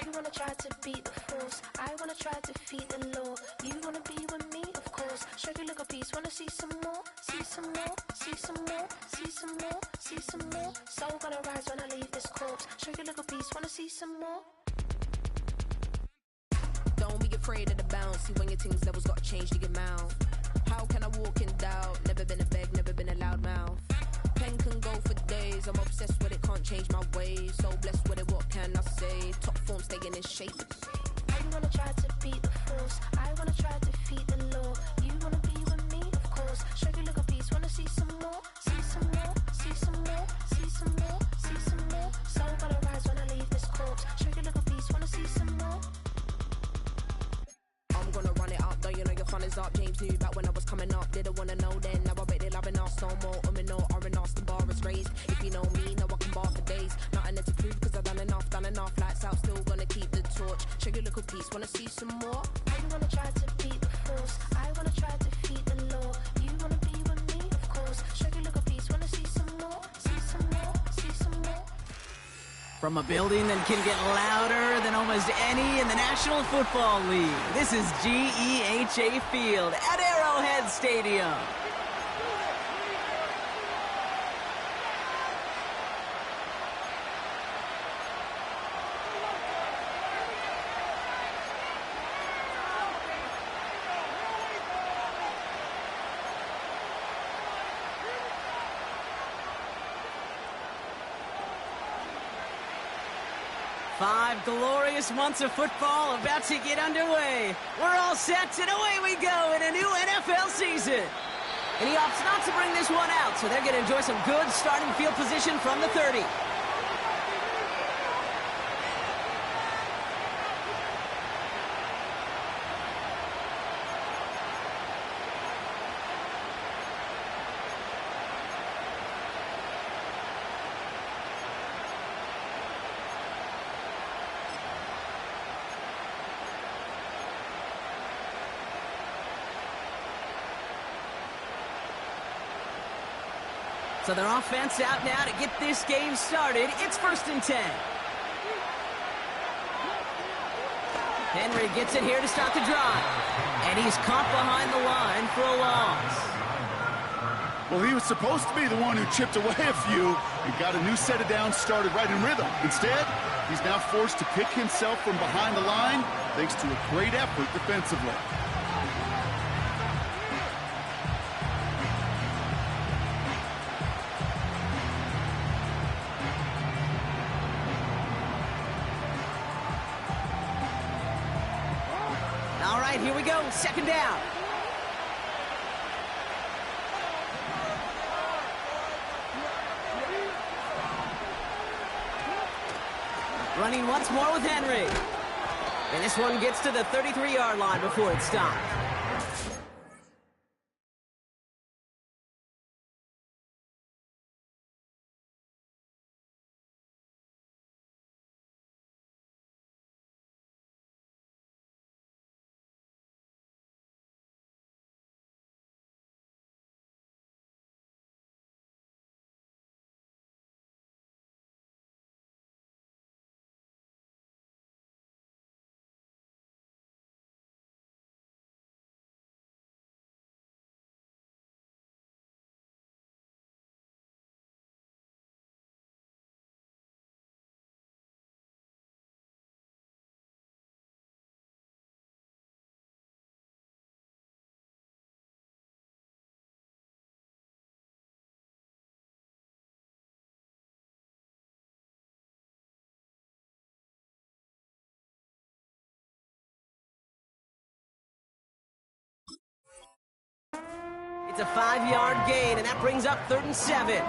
You wanna try to beat the force, I wanna try to defeat the law. You wanna be with me, of course. Shake your little piece, wanna see some more? See some more, see some more, see some more, see some more. Soul gonna rise when I leave this corpse. Shake your little piece, wanna see some more? Don't be afraid of the bounce. See when your things levels got changed to your mouth. How can I walk in doubt? Never been a beg, never been a loud mouth. Pen can go for days. I'm obsessed with it, can't change my ways. So blessed with it, what can I say? Top form staying in shape. You wanna try to beat the force, I wanna try to defeat the law. You wanna be with me, of course. Shake your little piece, wanna see some more? See some more, see some more, see some more, see some more. Soul gonna rise when I leave this corpse. Shake your little piece, wanna see some more? I'm gonna run it up, though you know your fun is up. James knew back when I was coming up, didn't wanna know then. Now I bet they're loving us no more. No R&R, the bar is raised. If you know me, know I can bar for days. Nothing to prove cause I've done enough. Lights out, still gonna keep the torch. Shake your little piece, wanna see some more? You wanna try to beat the force, I wanna try to defeat the law. You wanna be with me, of course. Shake your little piece, wanna see some more? See some more, see some more. From a building that can get louder than almost any in the National Football League, this is GEHA Field at Arrowhead Stadium. Five glorious months of football about to get underway. We're all set, and away we go in a new NFL season. And he opts not to bring this one out, so they're going to enjoy some good starting field position from the 30. So their offense out now to get this game started. It's 1st and 10. Henry gets it here to start the drive. And he's caught behind the line for a loss. Well, he was supposed to be the one who chipped away a few and got a new set of downs started right in rhythm. Instead, he's now forced to pick himself from behind the line thanks to a great effort defensively. All right, here we go, 2nd down. Running once more with Henry. And this one gets to the 33-yard line before it's stopped. It's a 5-yard gain, and that brings up 3rd and 7. A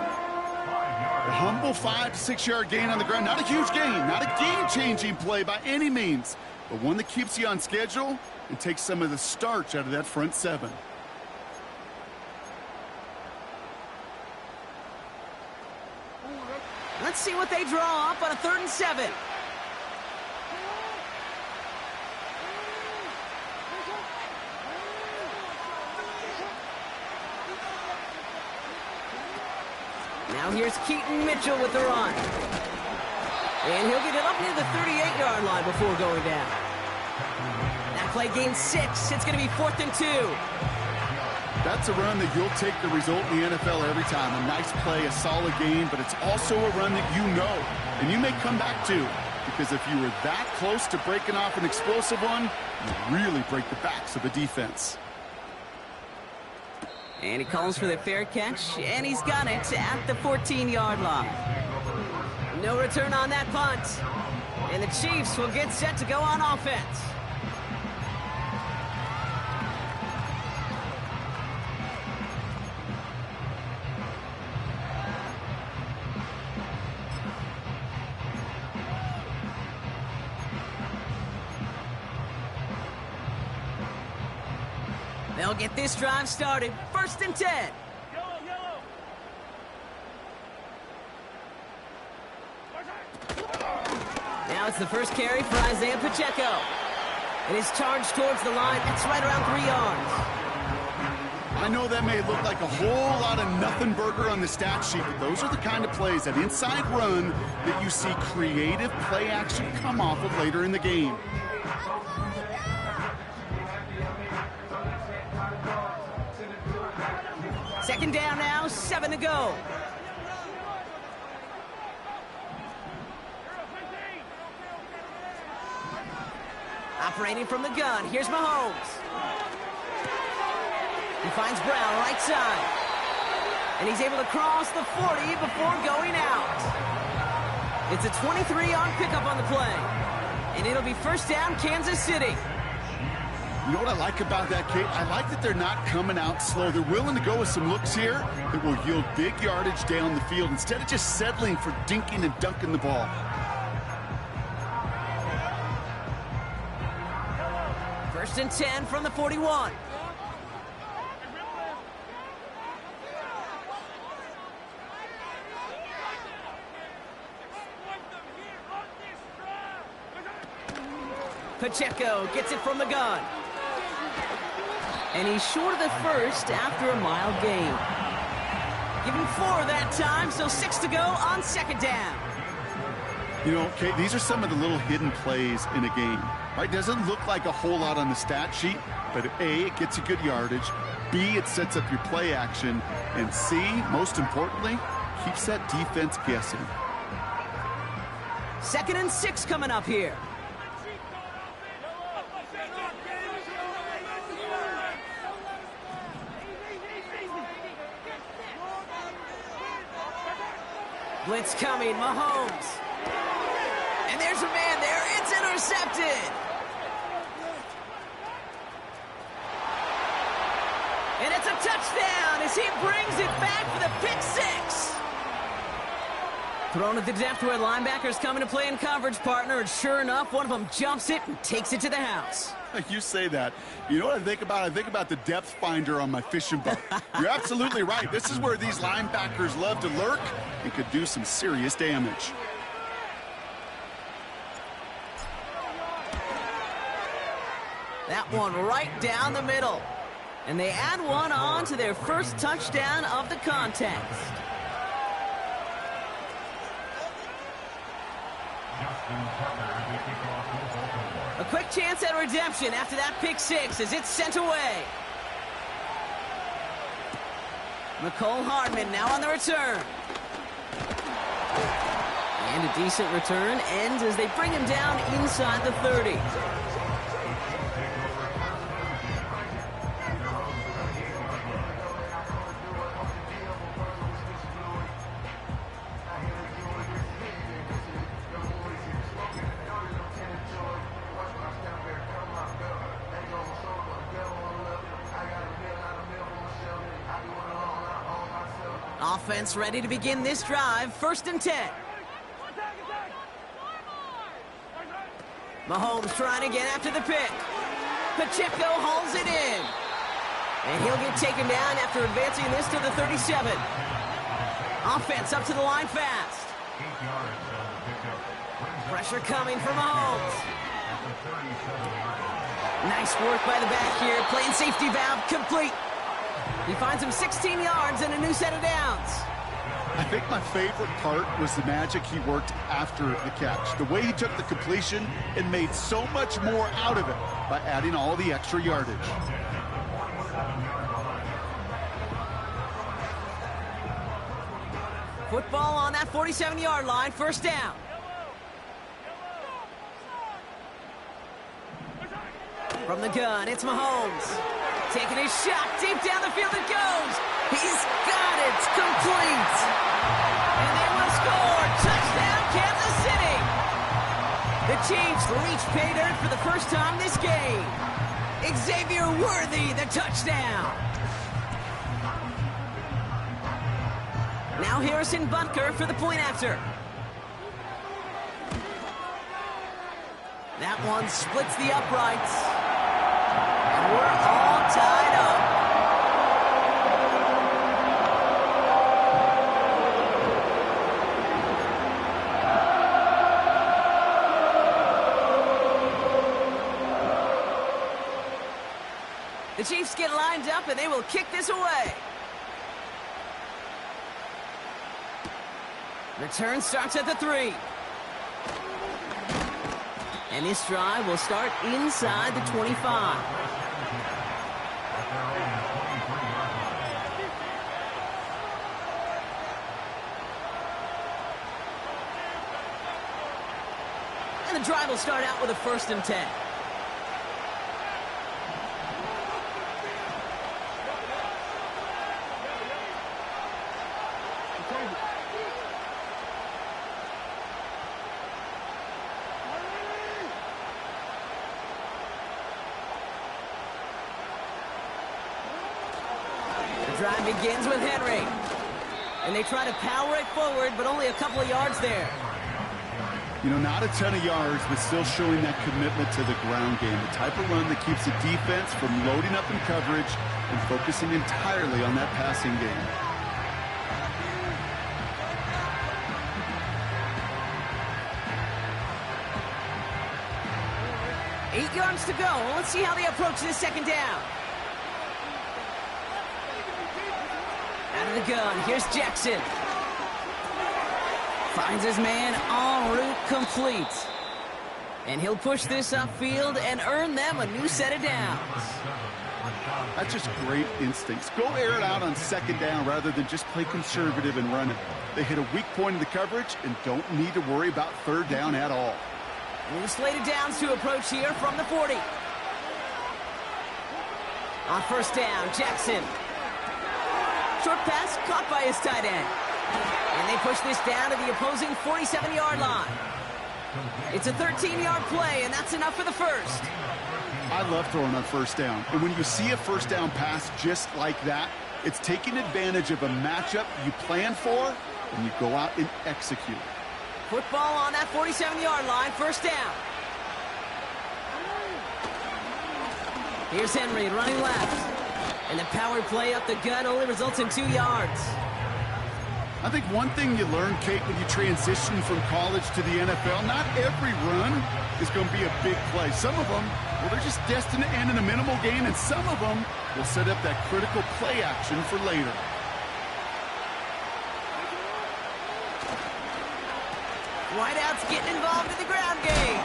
humble 5 to 6 yard gain on the ground. Not a huge gain, not a game-changing play by any means, but one that keeps you on schedule and takes some of the starch out of that front 7. Let's see what they draw up on a 3rd and 7. Now here's Keaton Mitchell with the run. And he'll get it up near the 38-yard line before going down. That play gains 6. It's going to be 4th and 2. That's a run that you'll take the result in the NFL every time. A nice play, a solid game, but it's also a run that you know and you may come back to, because if you were that close to breaking off an explosive one, you really break the backs of the defense. And he calls for the fair catch, and he's got it at the 14-yard line. No return on that punt. And the Chiefs will get set to go on offense. They'll get this drive started. 1st and 10. Now it's the first carry for Isaiah Pacheco. And his charge towards the line, that's right around 3 yards. I know that may look like a whole lot of nothing burger on the stat sheet, but those are the kind of plays, that inside run, that you see creative play action come off of later in the game. Second down now, 7 to go. Operating from the gun, here's Mahomes. He finds Brown right side. And he's able to cross the 40 before going out. It's a 23-yard pickup on the play. And it'll be first down, Kansas City. You know what I like about that, Kate? I like that they're not coming out slow. They're willing to go with some looks here that will yield big yardage down the field instead of just settling for dinking and dunking the ball. First and 10 from the 41. Pacheco gets it from the gun. And he's short of the first after a mild gain. Give him 4 that time, so 6 to go on second down. You know, Kate, these are some of the little hidden plays in a game. Right? Doesn't look like a whole lot on the stat sheet, but A, it gets you good yardage. B, it sets up your play action. And C, most importantly, keeps that defense guessing. 2nd and 6 coming up here. Blitz coming, Mahomes. And there's a man there. It's intercepted. And it's a touchdown as he brings it back for the pick 6. Thrown at the depth where linebackers come into play in coverage, partner, and sure enough, one of them jumps it and takes it to the house. You say that. You know what I think about? I think about the depth finder on my fishing boat. You're absolutely right. This is where these linebackers love to lurk and could do some serious damage. That one right down the middle. And they add one on to their first touchdown of the contest. A quick chance at redemption after that pick 6 as it's sent away. McCole Hardman now on the return. And a decent return ends as they bring him down inside the 30. Offense ready to begin this drive. 1st and 10. Mahomes trying to get after the pick. Pacheco hauls it in. And he'll get taken down after advancing this to the 37. Offense up to the line fast. Pressure coming from Mahomes. Nice work by the back here. Playing safety valve complete. He finds him 16 yards and a new set of downs. I think my favorite part was the magic he worked after the catch. The way he took the completion and made so much more out of it by adding all the extra yardage. Football on that 47-yard line, first down. From the gun, it's Mahomes. Taking his shot, deep down the field it goes. He's got it, complete. And they will score. Touchdown, Kansas City. The Chiefs reach pay dirt for the first time this game. Xavier Worthy, the touchdown. Now Harrison Butker for the point after. That one splits the uprights. And we're all tied up. The Chiefs get lined up and they will kick this away. Return starts at the 3. And this drive will start inside the 25. And the drive will start out with a 1st and 10. Drive begins with Henry. And they try to power it forward, but only a couple of yards there. You know, not a ton of yards, but still showing that commitment to the ground game. The type of run that keeps the defense from loading up in coverage and focusing entirely on that passing game. Eight yards to go. Let's see how they approach this second down. Out of the gun, here's Jackson. Finds his man en route, complete. And he'll push this upfield and earn them a new set of downs. That's just great instincts. Go air it out on second down rather than just play conservative and run it. They hit a weak point in the coverage and don't need to worry about third down at all. New slated downs to approach here from the 40. On first down, Jackson. Short pass caught by his tight end. And they push this down to the opposing 47-yard line. It's a 13-yard play, and that's enough for the first. I love throwing on first down. And when you see a first down pass just like that, it's taking advantage of a matchup you plan for, and you go out and execute. Football on that 47-yard line, first down. Here's Henry running left. And the power play up the gut only results in 2 yards. I think one thing you learn, Kate, when you transition from college to the NFL, not every run is going to be a big play. Some of them, well, they're just destined to end in a minimal gain, and some of them will set up that critical play action for later. Whiteout's getting involved in the ground game.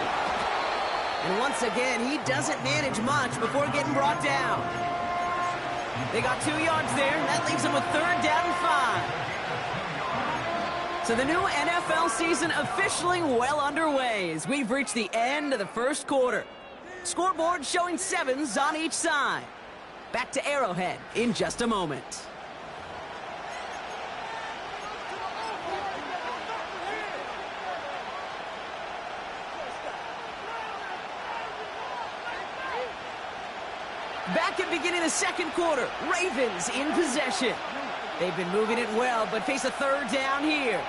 And once again, he doesn't manage much before getting brought down. They got 2 yards there, and that leaves them with 3rd down and 5. So the new NFL season officially well underway as we've reached the end of the first quarter. Scoreboard showing 7s on each side. Back to Arrowhead in just a moment. Back at beginning of the second quarter, Ravens in possession. They've been moving it well, but face a 3rd down here.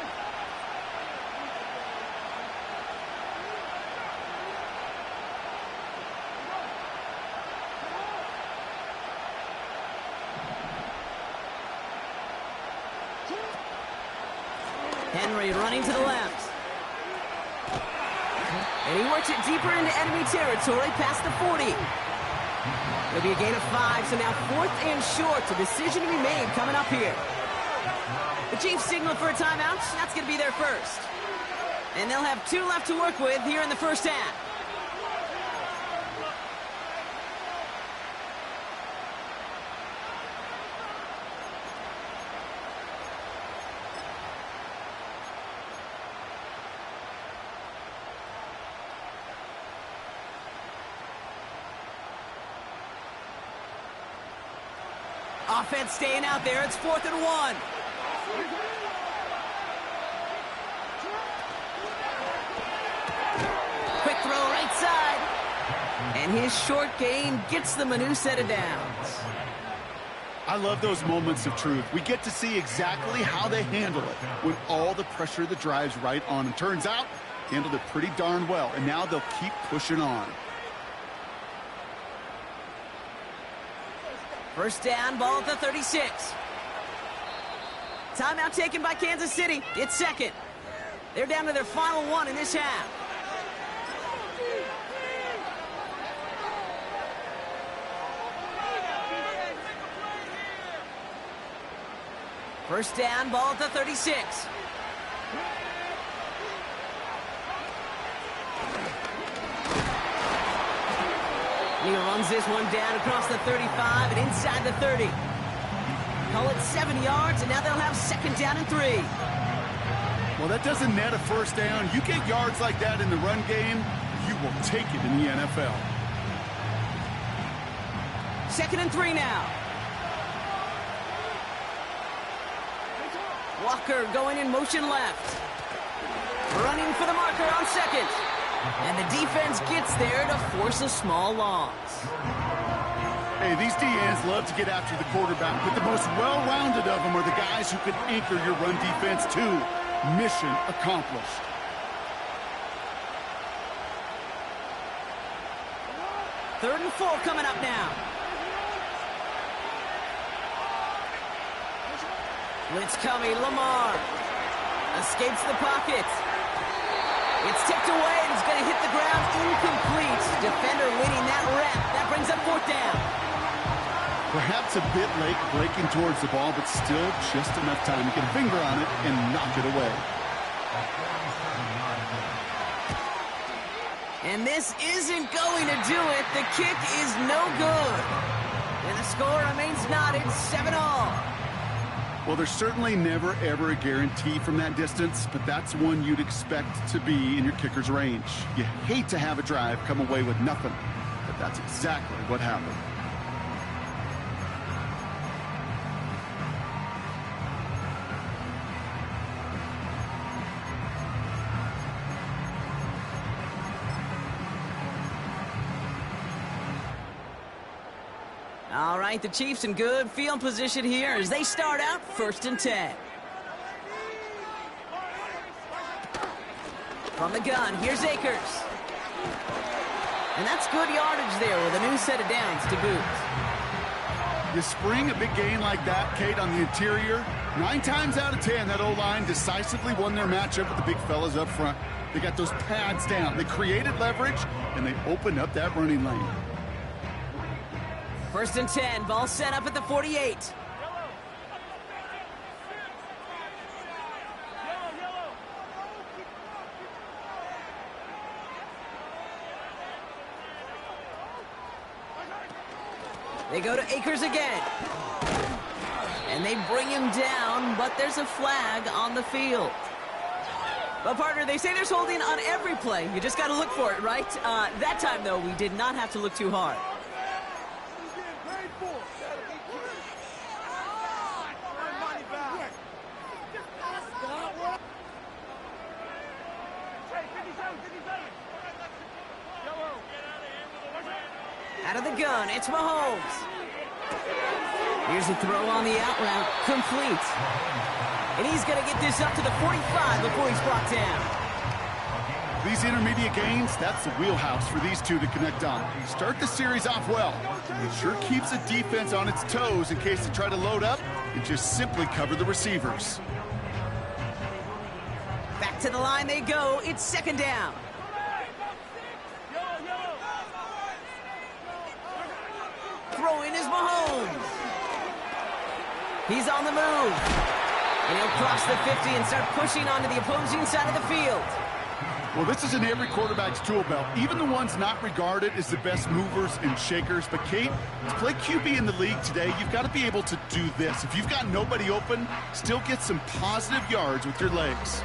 Henry running to the left. And he works it deeper into enemy territory past the 40. It'll be a gain of 5, so now 4th and short. A decision to be made coming up here. The Chiefs signal for a timeout. That's going to be their first. And they'll have 2 left to work with here in the first half. Offense staying out there. It's 4th and 1. Quick throw right side. And his short gain gets them a new set of downs. I love those moments of truth. We get to see exactly how they handle it when all the pressure that drives right on them. Turns out, handled it pretty darn well. And now they'll keep pushing on. First down, ball at the 36. Timeout taken by Kansas City. It's second. They're down to their final one in this half. First down, ball at the 36. He runs this one down across the 35 and inside the 30. Call it 7 yards, and now they'll have second down and 3. Well, that doesn't net a first down. You get yards like that in the run game, you will take it in the NFL. Second and 3 now. Walker going in motion left. Running for the marker on second. And the defense gets there to force a small loss. Hey, these DNs love to get after the quarterback, but the most well-rounded of them are the guys who can anchor your run defense too. Mission accomplished. Third and 4 coming up now. Blitz coming, Lamar. Escapes the pocket. It's tipped away and it's going to hit the ground incomplete. Defender winning that rep. That brings up 4th down. Perhaps a bit late breaking towards the ball, but still just enough time to get a finger on it and knock it away. And this isn't going to do it. The kick is no good. And the score remains knotted 7-all. Well, there's certainly never, ever a guarantee from that distance, but that's one you'd expect to be in your kicker's range. You hate to have a drive come away with nothing, but that's exactly what happened. All right, the Chiefs in good field position here as they start out 1st and 10. From the gun, here's Akers. And that's good yardage there with a new set of downs to boot. You spring a big gain like that, Kate, on the interior, 9 times out of 10, that O-line decisively won their matchup with the big fellas up front. They got those pads down. They created leverage, and they opened up that running lane. 1st and 10, ball set up at the 48. They go to Akers again. And they bring him down, but there's a flag on the field. But, partner, they say there's holding on every play. You just got to look for it, right? That time, though, we did not have to look too hard. Out of the gun, it's Mahomes. Here's a throw on the out route, complete. And he's going to get this up to the 45 before he's brought down. These intermediate gains, that's the wheelhouse for these two to connect on. Start the series off well. It sure keeps the defense on its toes in case they try to load up and just simply cover the receivers. Back to the line they go. It's 2nd down. Throwing is Mahomes. He's on the move. And he'll cross the 50 and start pushing onto the opposing side of the field. Well, this is in every quarterback's tool belt, even the ones not regarded as the best movers and shakers. But, Kate, to play QB in the league today, you've got to be able to do this. If you've got nobody open, still get some positive yards with your legs.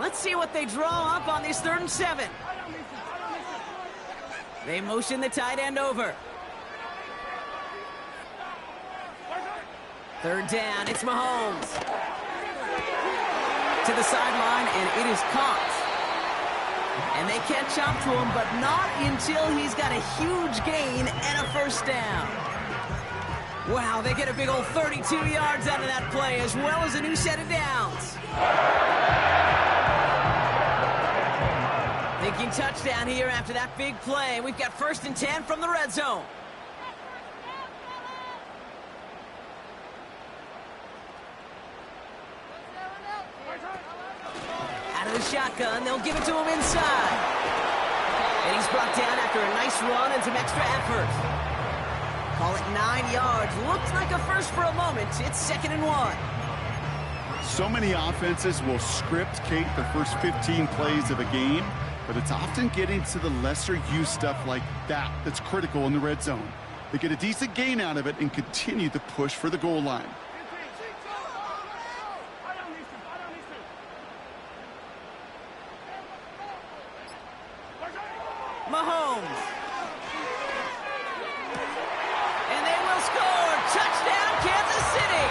Let's see what they draw up on this 3rd and 7. They motion the tight end over. 3rd down, it's Mahomes. To the sideline, and it is caught. And they catch up to him, but not until he's got a huge gain and a 1st down. Wow, they get a big old 32 yards out of that play, as well as a new set of downs. Thinking touchdown here after that big play. We've got 1st and 10 from the red zone. Out of the shotgun, they'll give it to him inside. And he's brought down after a nice run and some extra effort. Call it 9 yards. Looked like a first for a moment. It's 2nd and 1. So many offenses will script, Kate, the first 15 plays of a game, but it's often getting to the lesser-used stuff like that that's critical in the red zone. They get a decent gain out of it and continue to push for the goal line. Mahomes. And they will score. Touchdown, Kansas City.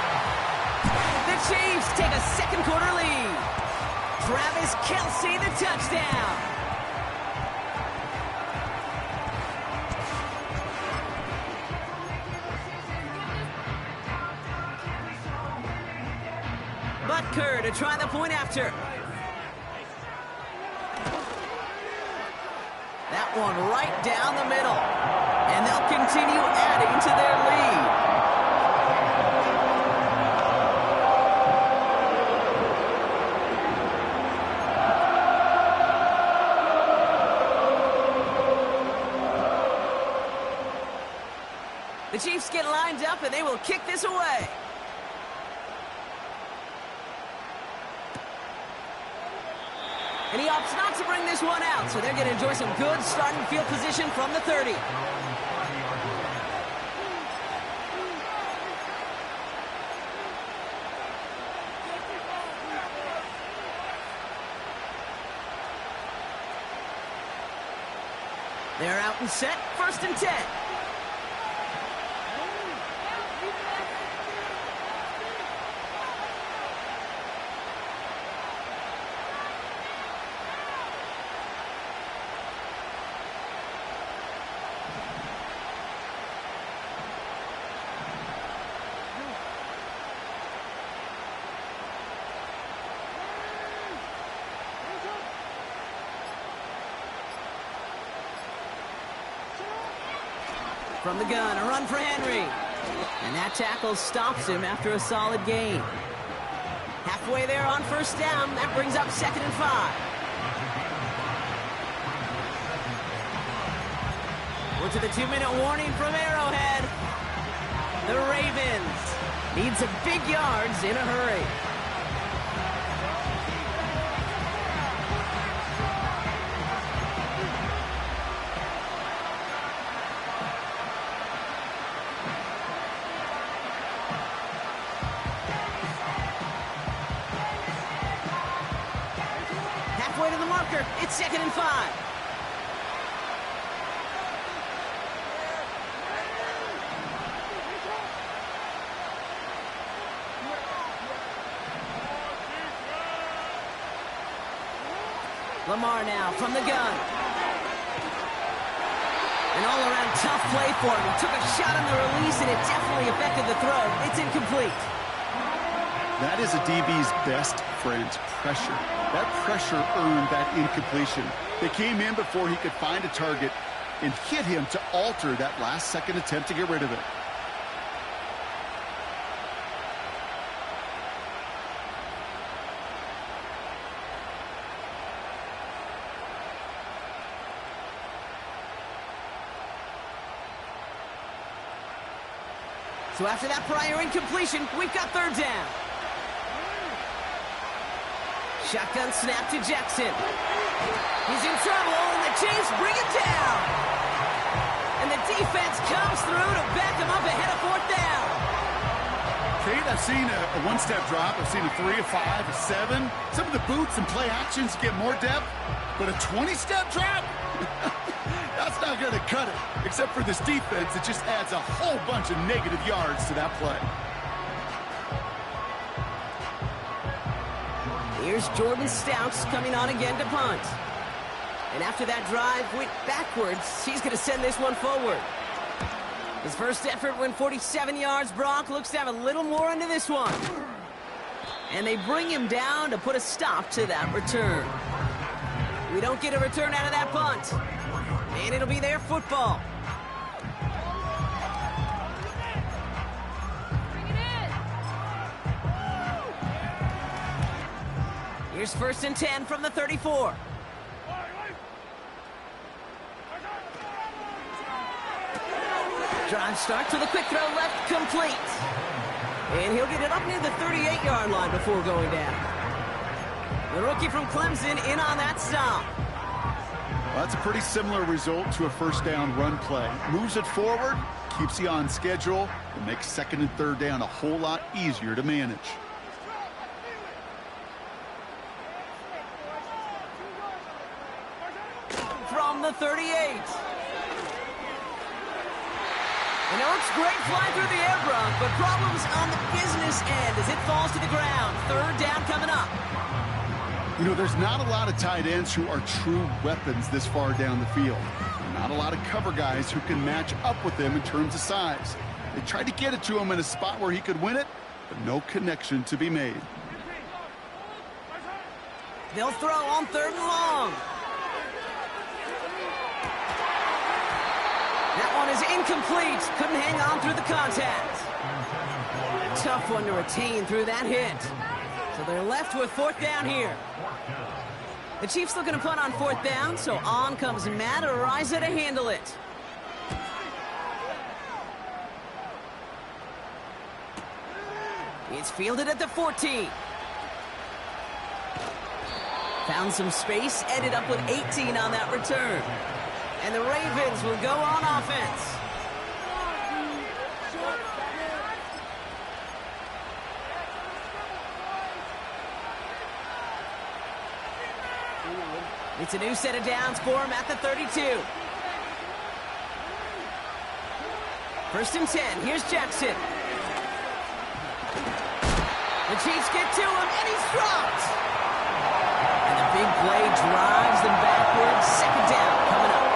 The Chiefs take a 2nd quarter lead. Travis Kelce, the touchdown. Butker to try the point after. That one right down the middle. And they'll continue adding to their lead. The Chiefs get lined up and they will kick this away. And he opts not to bring this one out, so they're going to enjoy some good starting field position from the 30. They're out and set, 1st and 10. From the gun, a run for Henry. And that tackle stops him after a solid gain. Halfway there on 1st down. That brings up 2nd and 5. We're to the 2-minute warning from Arrowhead. The Ravens need some big yards in a hurry. Halfway to the marker. It's 2nd and 5. Lamar now from the gun. An all-around tough play for him. He took a shot on the release, and it definitely affected the throw. It's incomplete. That is a DB's best friend, pressure. That pressure earned that incompletion. They came in before he could find a target and hit him to alter that last-second attempt to get rid of it. So after that prior incompletion, we've got third down. Shotgun snap to Jackson. He's in trouble, and the Chiefs bring him down. And the defense comes through to back him up ahead of fourth down. Kate, I've seen a one-step drop. I've seen a 3, a 5, a 7. Some of the boots and play actions get more depth, but a 20-step drop? That's not going to cut it. Except for this defense, it just adds a whole bunch of negative yards to that play. Here's Jordan Stouts coming on again to punt. And after that drive went backwards, he's going to send this one forward. His first effort went 47 yards. Brock looks to have a little more into this one. And they bring him down to put a stop to that return. We don't get a return out of that punt. And it'll be their football. Here's 1st and 10 from the 34. Drive starts with a quick throw left, complete. And he'll get it up near the 38-yard line before going down. The rookie from Clemson in on that stop. Well, that's a pretty similar result to a first down run play. Moves it forward, keeps you on schedule, and makes 2nd and 3rd down a whole lot easier to manage. From the 38. And it looks great flying through the air, Brock, but problems on the business end as it falls to the ground. 3rd down coming up. You know, there's not a lot of tight ends who are true weapons this far down the field. Not a lot of cover guys who can match up with them in terms of size. They tried to get it to him in a spot where he could win it, but no connection to be made. They'll throw on 3rd and long. That one is incomplete. Couldn't hang on through the contact. A tough one to retain through that hit. So they're left with 4th down here. The Chiefs looking to punt on 4th down, so on comes Matt Ariza to handle it. It's fielded at the 14. Found some space, ended up with 18 on that return. And the Ravens will go on offense. It's a new set of downs for him at the 32. 1st and 10. Here's Jackson. The Chiefs get to him, and he's dropped. And the big play drives them backwards. 2nd down coming up.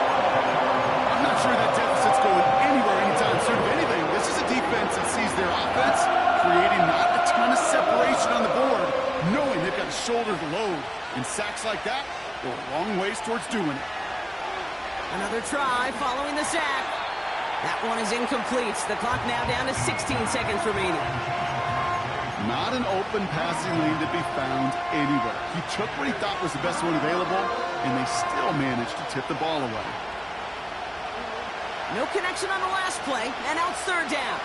I'm not sure that deficit's going anywhere anytime soon. If anything, this is a defense that sees their offense creating not a ton of separation on the board, knowing they've got to shoulder the load. And sacks like that go a long ways towards doing it. Another try following the sack. That one is incomplete. The clock now down to 16 seconds remaining. Not an open passing lane to be found anywhere. He took what he thought was the best one available, and they still managed to tip the ball away. No connection on the last play, and now it's 3rd down.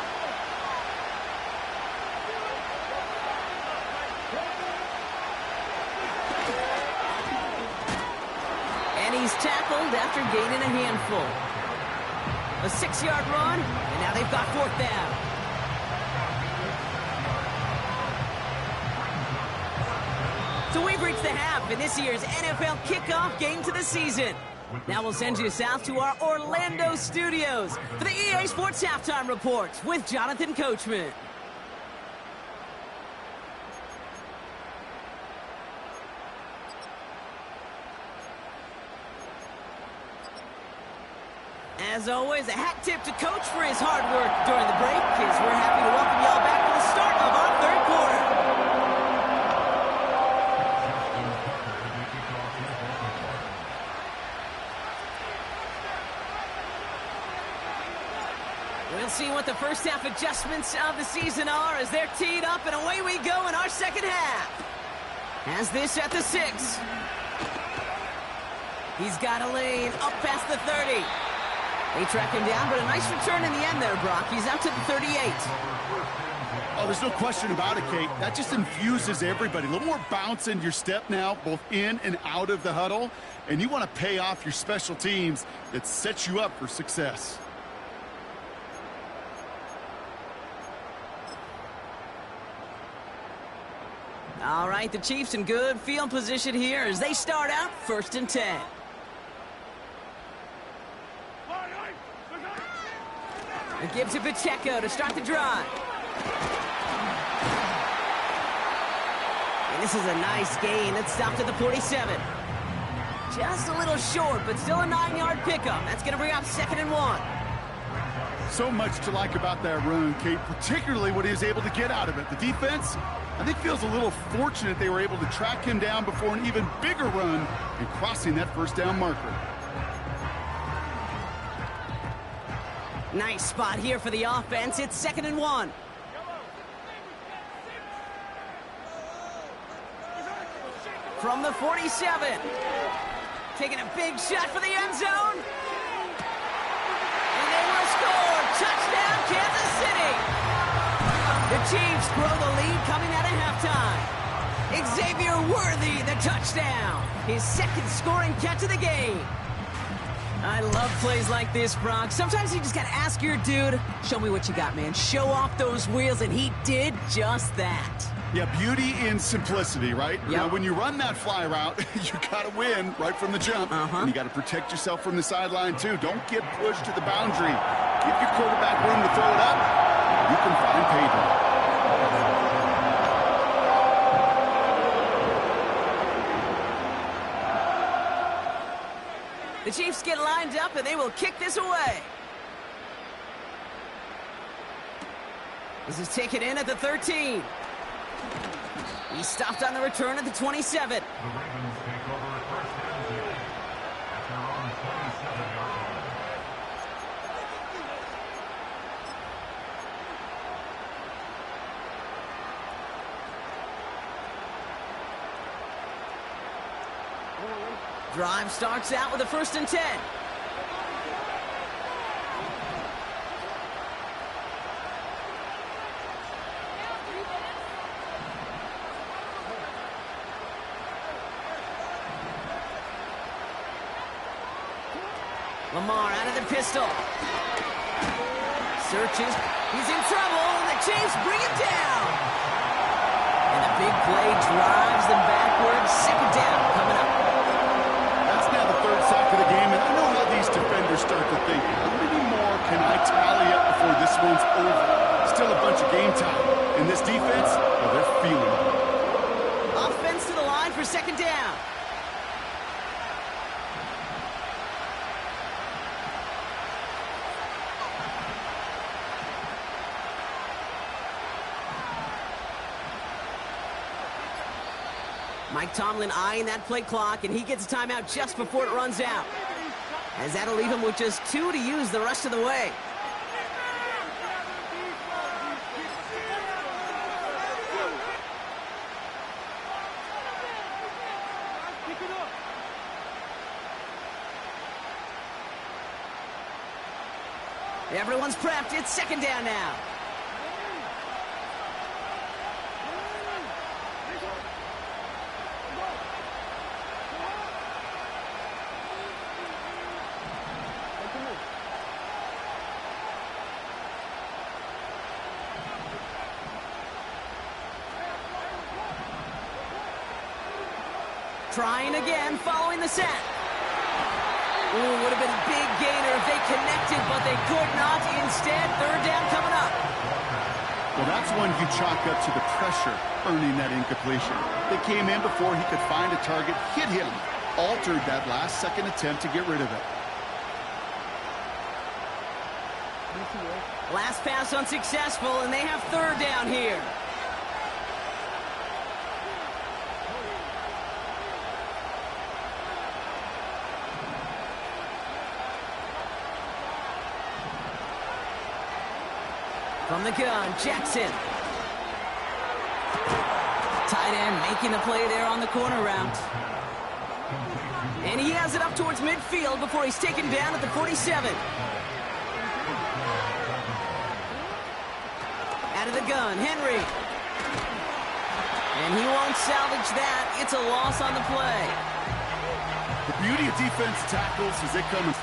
And he's tackled after gaining a handful. A 6-yard run, and now they've got 4th down. So we've reached the half in this year's NFL kickoff game to the season. Now we'll send you south to our Orlando studios for the EA Sports Halftime Report with Jonathan Coachman. As always, a hat tip to Coach for his hard work during the break, as we're happy to welcome y'all back for the start of our 3rd quarter. We'll see what the first half adjustments of the season are as they're teed up, and away we go in our 2nd half. Has this at the 6. He's got a lane up past the 30. They track him down, but a nice return in the end there, Brock. He's out to the 38. Oh, there's no question about it, Kate. That just infuses everybody. A little more bounce in your step now, both in and out of the huddle. And you want to pay off your special teams. That sets you up for success. All right, the Chiefs in good field position here as they start out 1st and 10. It gives to Pacheco to start the drive. And this is a nice gain. It's stopped at the 47. Just a little short, but still a 9-yard pickup. That's going to bring up 2nd and 1. So much to like about that run, Kate, particularly what he was able to get out of it. The defense, I think, feels a little fortunate they were able to track him down before an even bigger run and crossing that 1st down marker. Nice spot here for the offense. It's 2nd and 1. From the 47. Taking a big shot for the end zone. And they will score. Touchdown, Kansas City. The Chiefs grow the lead coming out of halftime. Xavier Worthy, the touchdown. His 2nd scoring catch of the game. I love plays like this, Brock. Sometimes you just got to ask your dude, show me what you got, man. Show off those wheels, and he did just that. Yeah, beauty in simplicity, right? Yep. Now, when you run that fly route, you got to win right from the jump. And you got to protect yourself from the sideline, too. Don't get pushed to the boundary. Give your quarterback room to throw it up. You can find payback. The Chiefs get lined up, and they will kick this away. This is taken in at the 13. He stopped on the return at the 27. The Ravens take over at 1st and 10 at their own 27-yard line. Drive starts out with a 1st and 10. Lamar out of the pistol. Searches. He's in trouble, and the Chiefs bring him down. And the big play drives them backwards. 2nd down coming up. That's now the 3rd sack of the game, and I know how these defenders start to think. How many more can I tally up before this one's over? Still a bunch of game time. And this defense, well, they're feeling it. Offense to the line for 2nd down. Mike Tomlin eyeing that play clock, and he gets a timeout just before it runs out. As that'll leave him with just 2 to use the rest of the way. Everyone's prepped. It's 2nd down now. Trying again, following the set. Ooh, would have been a big gainer if they connected, but they could not. Instead, 3rd down coming up. Well, that's one you chalk up to the pressure earning that incompletion. They came in before he could find a target, hit him, altered that last-second attempt to get rid of it. Last pass unsuccessful, and they have 3rd down here. From the gun, Jackson. Tight end making the play there on the corner route. And he has it up towards midfield before he's taken down at the 47. Out of the gun, Henry. And he won't salvage that. It's a loss on the play. The beauty of defense tackles is they come in.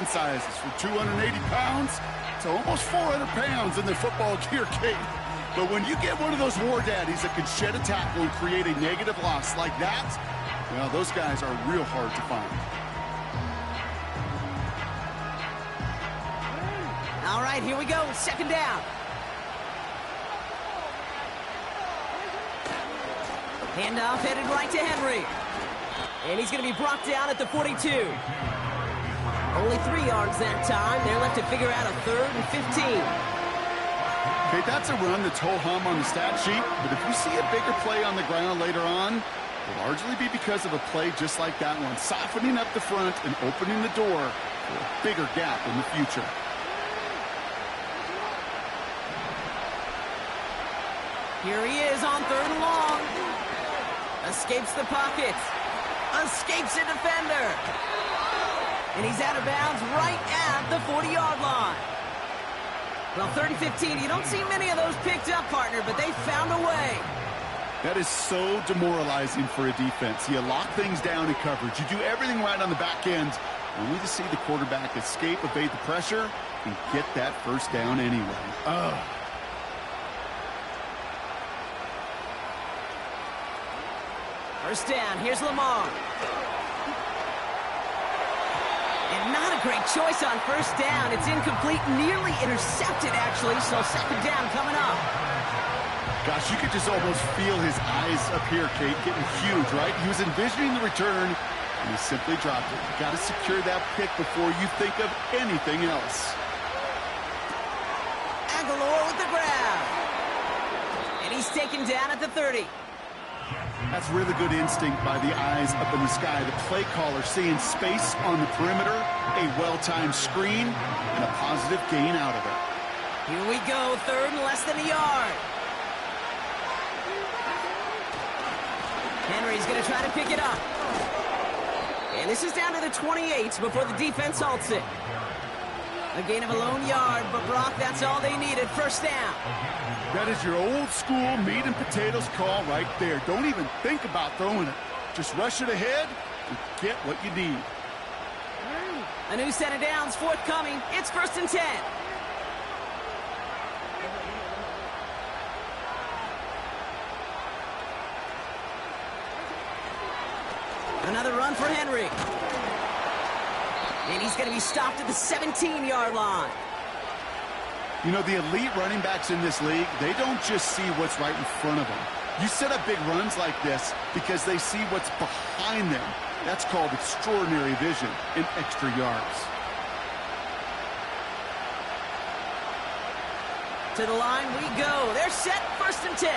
Sizes from 280 pounds to almost 400 pounds in their football gear, Kate. But when you get one of those war daddies that can shed a tackle and create a negative loss like that, well, those guys are real hard to find. All right, here we go. Second down. Handoff headed right to Henry. And he's going to be brought down at the 42. Only 3 yards that time. They're left to figure out a 3rd and 15. Okay, that's a run that's ho-hum on the stat sheet, but if you see a bigger play on the ground later on, it'll largely be because of a play just like that one, softening up the front and opening the door for a bigger gap in the future. Here he is on 3rd and long. Escapes the pocket. Escapes a defender. And he's out of bounds right at the 40-yard line. Well, 3rd and 15, you don't see many of those picked up, partner, but they found a way. That is so demoralizing for a defense. You lock things down in coverage. You do everything right on the back end, only to see the quarterback escape, evade the pressure, and get that first down anyway. Ugh. First down, here's Lamar. And not a great choice on first down. It's incomplete, nearly intercepted, actually, so second down coming up. Gosh, you could just almost feel his eyes up here, Kate, getting huge, right? He was envisioning the return, and he simply dropped it. You got to secure that pick before you think of anything else. Aguilar with the grab. And he's taken down at the 30. That's really good instinct by the eyes up in the sky. The play caller seeing space on the perimeter, a well-timed screen, and a positive gain out of it. Here we go, 3rd and less than a yard. Henry's going to try to pick it up. And this is down to the 28 before the defense halts it. A gain of a lone yard, but Brock, that's all they needed. First down. That is your old school meat and potatoes call right there. Don't even think about throwing it. Just rush it ahead and get what you need. A new set of downs forthcoming. It's 1st and 10. Another run for Henry. And he's going to be stopped at the 17-yard line. You know, the elite running backs in this league, they don't just see what's right in front of them. You set up big runs like this because they see what's behind them. That's called extraordinary vision and extra yards. To the line we go. They're set, 1st and 10.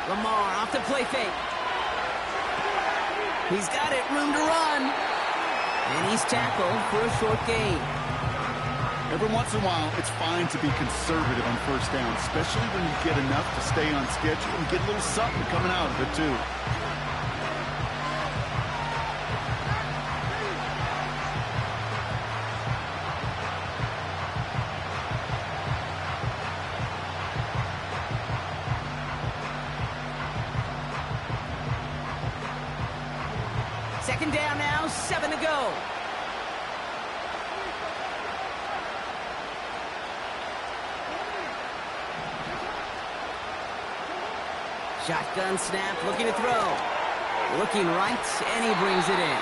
Lamar off the play fake. He's got it, room to run. And he's tackled for a short gain. Every once in a while, it's fine to be conservative on first down, especially when you get enough to stay on schedule and get a little something coming out of it, too. Second down now, 7 to go. Shotgun snap, looking to throw. Looking right, and he brings it in.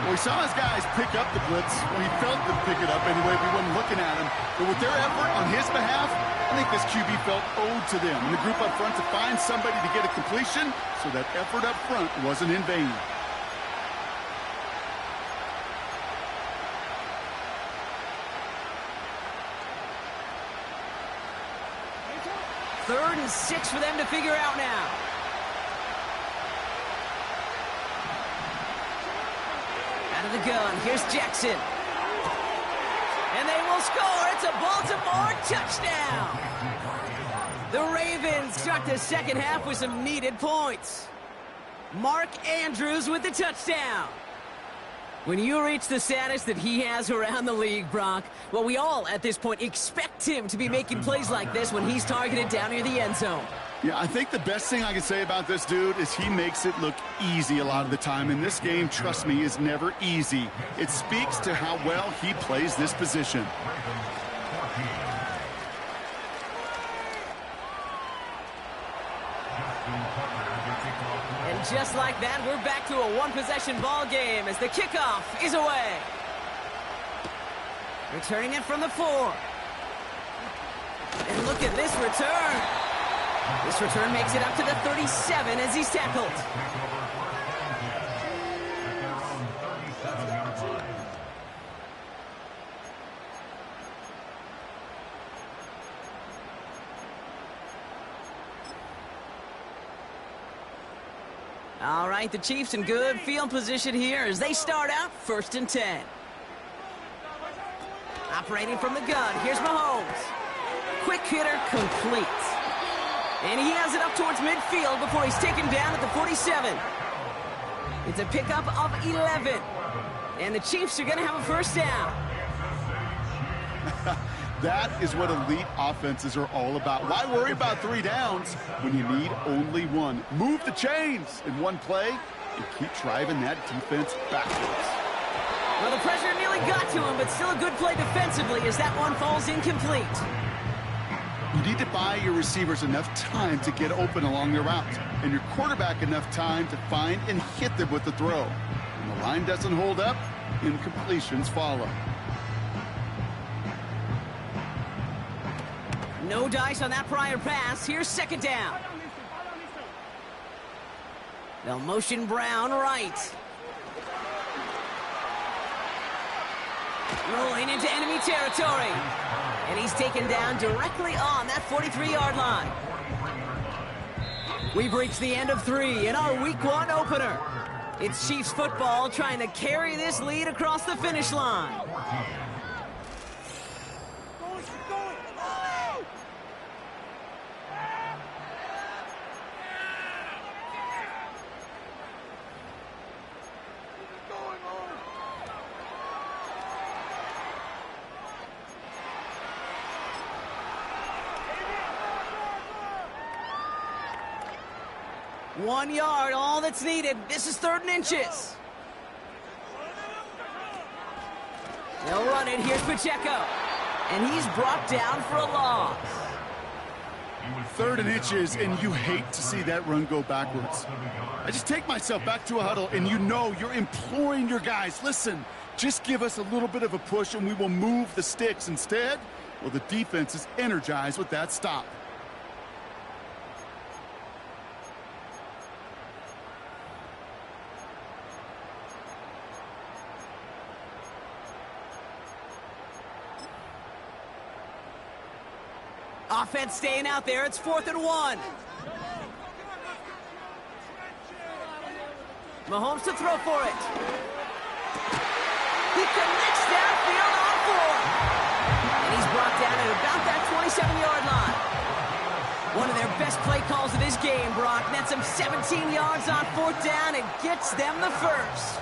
Well, we saw his guys pick up the blitz. Well, he felt them pick it up anyway. We weren't looking at him. But with their effort on his behalf, I think this QB felt owed to them. And the group up front to find somebody to get a completion, so that effort up front wasn't in vain. 3rd and 6 for them to figure out now. Out of the gun, here's Jackson. And they will score. It's a Baltimore touchdown. The Ravens start the second half with some needed points. Mark Andrews with the touchdown. When you reach the status that he has around the league, Brock, well, we all at this point expect him to be making plays like this when he's targeted down near the end zone. Yeah, I think the best thing I can say about this dude is he makes it look easy a lot of the time. And this game, trust me, is never easy. It speaks to how well he plays this position. And just like that, we're back to a one-possession ball game as the kickoff is away. Returning it from the 4. And look at this return. This return makes it up to the 37 as he's tackled. All right, the Chiefs in good field position here as they start out 1st and 10. Operating from the gun, here's Mahomes. Quick hitter complete. And he has it up towards midfield before he's taken down at the 47. It's a pickup of 11. And the Chiefs are going to have a first down. That is what elite offenses are all about. Why worry about 3 downs when you need only 1? Move the chains in one play and keep driving that defense backwards. Well, the pressure nearly got to him, but still a good play defensively as that one falls incomplete. You need to buy your receivers enough time to get open along their routes, and your quarterback enough time to find and hit them with the throw. When the line doesn't hold up, incompletions follow. No dice on that prior pass. Here's 2nd down. They'll motion Brown right. Rolling into enemy territory. And he's taken down directly on that 43-yard line. We've reached the end of 3 in our Week 1 opener. It's Chiefs football trying to carry this lead across the finish line. One yard, all that's needed. This is 3rd and inches. They'll run it. Here's Pacheco. And he's brought down for a loss. 3rd and inches, and you hate to see that run go backwards. I just take myself back to a huddle, and you know you're imploring your guys, listen, just give us a little bit of a push, and we will move the sticks. Instead, well, the defense is energized with that stop. Offense staying out there. It's 4th and 1. Mahomes to throw for it. He connects downfield on 4. And he's brought down at about that 27-yard line. One of their best play calls of this game, Brock. Nets him 17 yards on 4th down and gets them the first.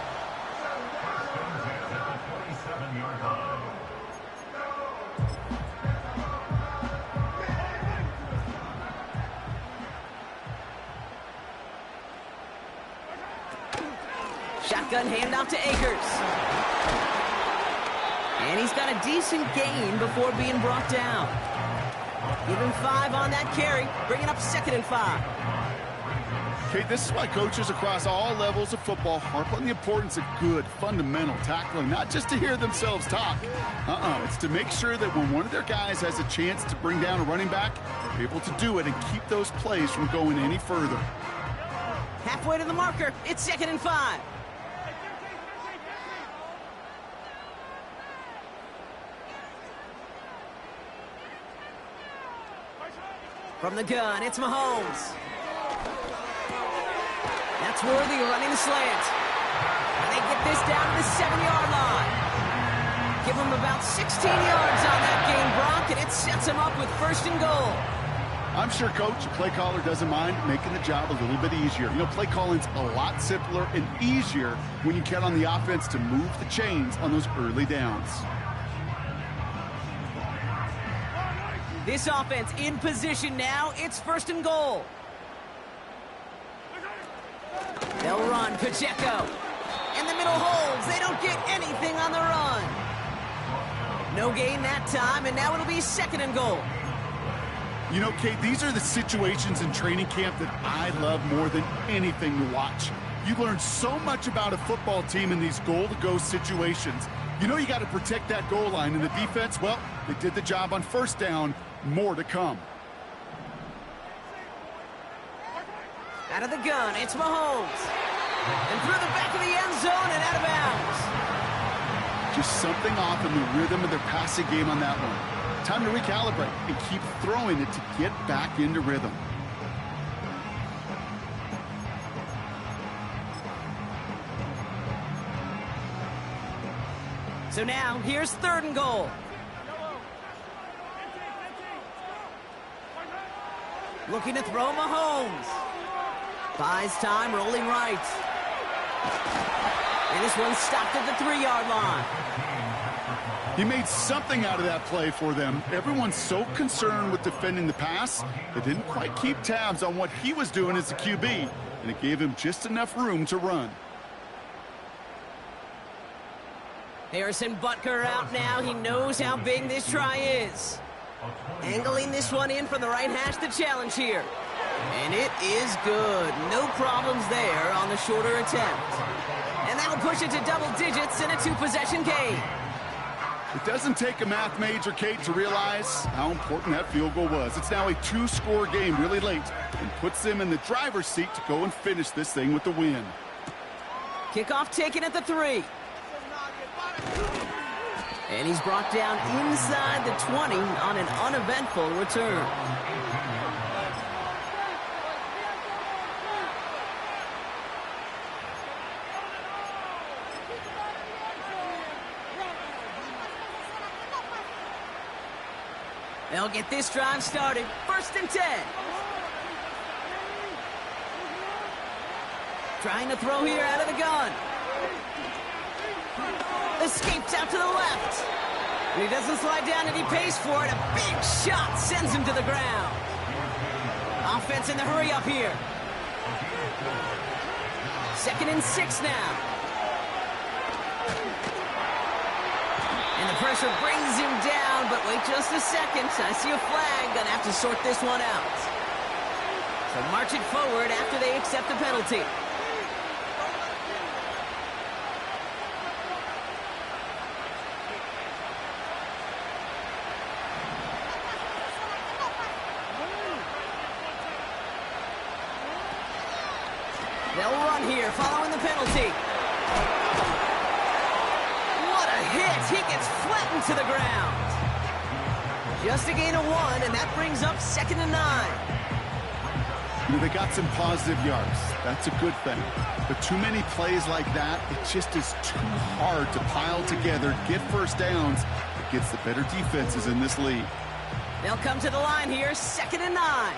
Shotgun handoff to Akers. And he's got a decent gain before being brought down. Give him 5 on that carry, bringing up 2nd and 5. Okay, this is why coaches across all levels of football harp on the importance of good, fundamental tackling, not just to hear themselves talk. It's to make sure that when one of their guys has a chance to bring down a running back, they're able to do it and keep those plays from going any further. Halfway to the marker, it's 2nd and 5. From the gun, it's Mahomes. That's Worthy running the slant. And they get this down to the 7-yard line. Give them about 16 yards on that game, Brock, and it sets them up with 1st and goal. I'm sure, Coach, the play caller doesn't mind making the job a little bit easier. You know, play calling's a lot simpler and easier when you count on the offense to move the chains on those early downs. This offense in position now. It's 1st and goal. They'll run. Pacheco. In the middle holds. They don't get anything on the run. No gain that time, and now it'll be 2nd and goal. You know, Kate, these are the situations in training camp that I love more than anything to watch. You learn so much about a football team in these goal-to-go situations. You know you got to protect that goal line, and the defense, well, they did the job on 1st down. More to come. Out of the gun, it's Mahomes. And through the back of the end zone and out of bounds. Just something off in the rhythm of their passing game on that one. Time to recalibrate and keep throwing it to get back into rhythm. So now, here's 3rd and goal. Looking to throw Mahomes. Buys time, rolling right. And this one's stopped at the 3-yard line. He made something out of that play for them. Everyone's so concerned with defending the pass, they didn't quite keep tabs on what he was doing as a QB, and it gave him just enough room to run. Harrison Butker out now. He knows how big this try is. Angling this one in from the right hash, the challenge here. And it is good. No problems there on the shorter attempt. And that'll push it to double digits in a 2-possession game. It doesn't take a math major, Kate, to realize how important that field goal was. It's now a 2-score game really late and puts them in the driver's seat to go and finish this thing with the win. Kickoff taken at the 3. And he's brought down inside the 20 on an uneventful return. They'll get this drive started. 1st and 10. Trying to throw here out of the gun. Escapes out to the left. And he doesn't slide down and he pays for it. A big shot sends him to the ground. Offense in the hurry up here. 2nd and 6 now. And the pressure brings him down, but wait just a second. I see a flag. Gonna have to sort this one out. So march it forward after they accept the penalty. They'll run here following the penalty. What a hit. He gets flattened to the ground. Just a gain of 1, and that brings up 2nd and 9. You know, they got some positive yards. That's a good thing. But too many plays like that, it just is too hard to pile together, get 1st downs against the better defenses in this league. They'll come to the line here, 2nd and 9.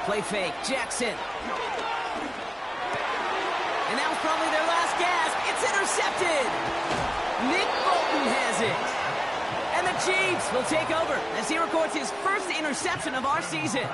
Play fake, Jackson. And that was probably their last gasp. It's intercepted. Nick Bolton has it. And the Chiefs will take over as he records his 1st interception of our season.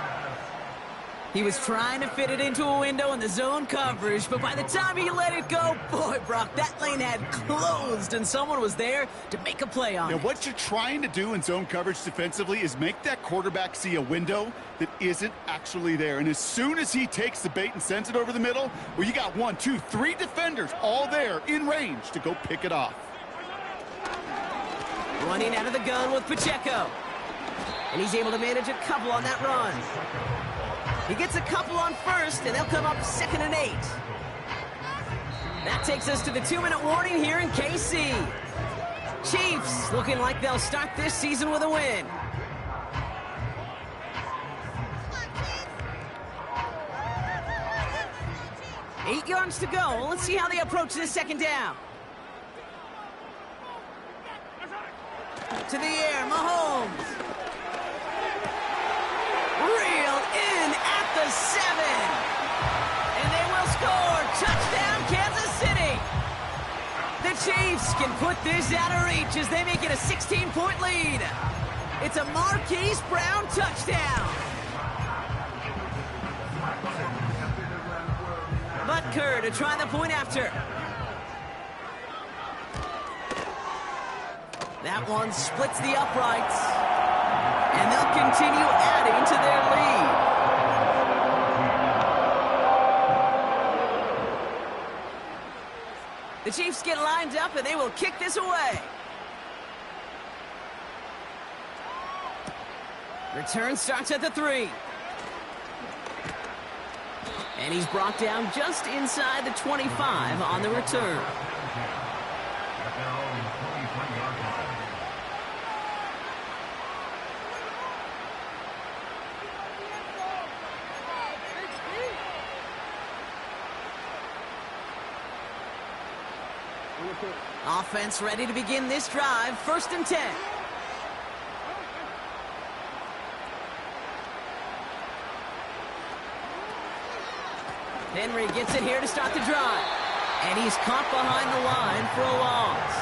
He was trying to fit it into a window in the zone coverage, but by the time he let it go, boy, Brock, that lane had closed, and someone was there to make a play on it. What you're trying to do in zone coverage defensively is make that quarterback see a window that isn't actually there. And as soon as he takes the bait and sends it over the middle, well, you got 1, 2, 3 defenders all there in range to go pick it off. Running out of the gun with Pacheco. And he's able to manage a couple on that run. He gets a couple on 1st, and they'll come up 2nd and 8. That takes us to the 2-minute warning here in KC. Chiefs looking like they'll start this season with a win. Eight yards to go. Let's see how they approach this second down. To the air, Mahomes. Reeled in at the 7. And they will score. Touchdown, Kansas City. The Chiefs can put this out of reach as they make it a 16-point lead. It's a Marquise Brown touchdown. Butker to try the point after. That one splits the uprights. And they'll continue adding to their lead. The Chiefs get lined up and they will kick this away. Return starts at the 3. And he's brought down just inside the 25 on the return. Offense ready to begin this drive. 1st and 10. Henry gets it here to start the drive. And he's caught behind the line for a loss.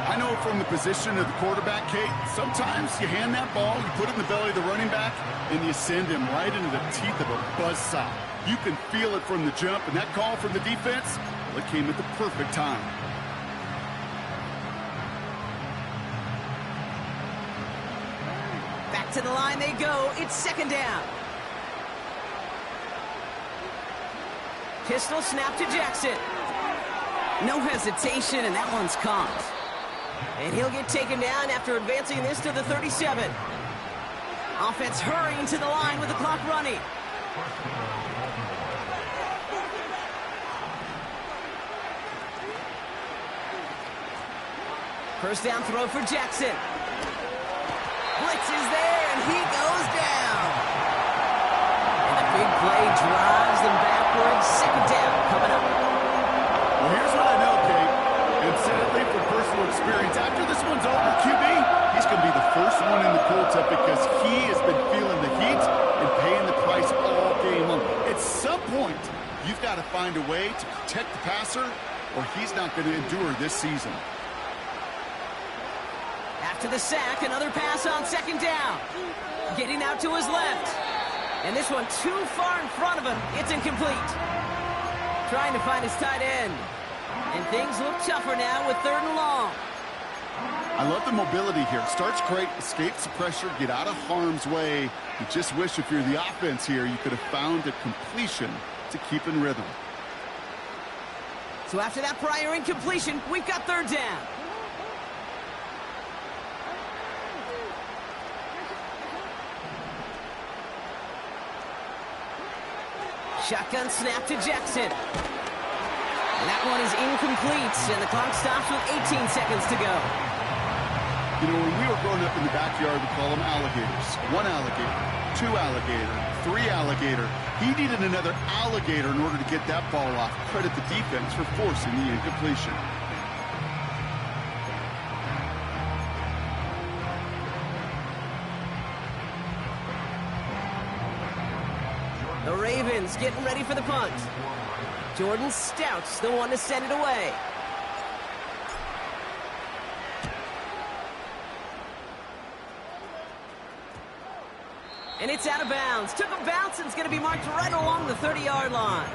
I know from the position of the quarterback, Kate, sometimes you hand that ball, you put it in the belly of the running back, and you send him right into the teeth of a buzzsaw. You can feel it from the jump, and that call from the defense, well, it came at the perfect time. Back to the line they go. It's 2nd down. Pistol snap to Jackson. No hesitation, and that one's caught. And he'll get taken down after advancing this to the 37. Offense hurrying to the line with the clock running. First down throw for Jackson. Blitz is there, and he goes down. And the big play drives them backwards. 2nd down coming up. Well, here's what I know, Kate. And sadly, from personal experience, after this one's over, QB, he's going to be the first one in the pulpit because he has been feeling the heat and paying the price all game long. At some point, you've got to find a way to protect the passer, or he's not going to endure this season. After the sack, another pass on 2nd down. Getting out to his left. And this one too far in front of him. It's incomplete. Trying to find his tight end. And things look tougher now with 3rd and long. I love the mobility here. Starts great, escapes the pressure, get out of harm's way. You just wish if you're the offense here, you could have found a completion to keep in rhythm. So after that prior incompletion, we've got 3rd down. Shotgun snap to Jackson. And that one is incomplete, and the clock stops with 18 seconds to go. You know, when we were growing up in the backyard, we call them alligators. 1 alligator, 2 alligator, 3 alligator. He needed another alligator in order to get that ball off. Credit the defense for forcing the incompletion. The Ravens getting ready for the punt. Jordan Stout's the one to send it away. And it's out of bounds. Took a bounce and it's going to be marked right along the 30-yard line.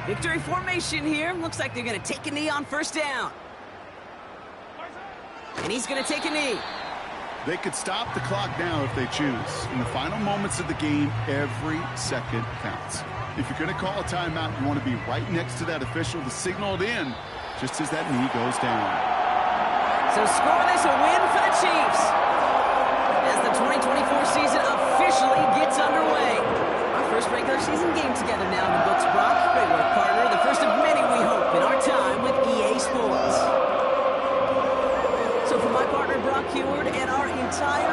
Victory formation here. Looks like they're going to take a knee on 1st down. And he's going to take a knee. They could stop the clock now if they choose. In the final moments of the game, every second counts. If you're going to call a timeout, you want to be right next to that official to signal it in just as that knee goes down. So score this a win for the Chiefs as the 2024 season officially gets underway. Our first regular season game together now in the books, Brock. Great work, partner. The first of many, we hope, in our time with EA Sports. So for my partner, Brock Heward, and our entire